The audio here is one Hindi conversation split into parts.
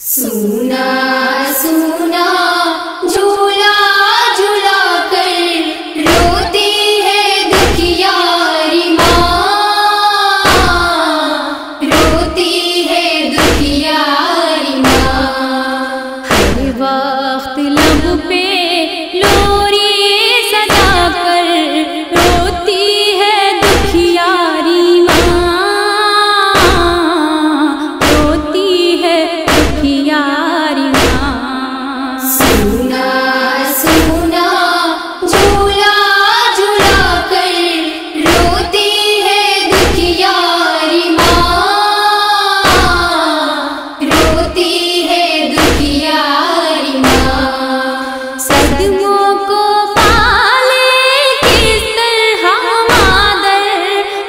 सुना सुना झूला झूला कर रोती है दुखियारी माँ, रोती है दुखियारी माँ। हर वक्त लब पे लोरी सजा कर रोती है दुखियारी माँ, रोती है दुखियारी माँ। सुना सुना झूला झूला कर रोती है दुखियारी माँ, रोती है दुखियारी माँ। सदमों को पाले किस तरह मादर,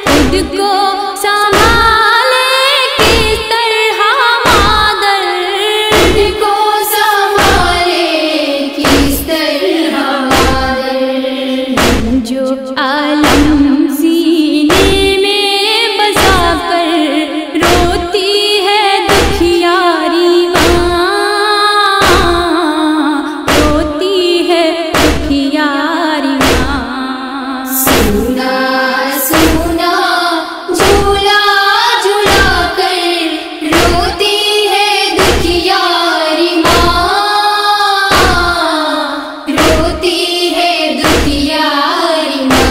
खुद को संभाले किस तरह मादर, खुद को संभाले किस तरह मादर। जो आलम सीने में बसा कर रोती है दुखियारी माँ, रोती है दुखियारी माँ। सुना सुना झूला झूला कर रोती है दुखियारी माँ, रोती है दुखियारी माँ।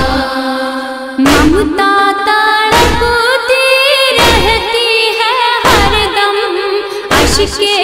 ममता तड़पती रहती है हरदम, अश्के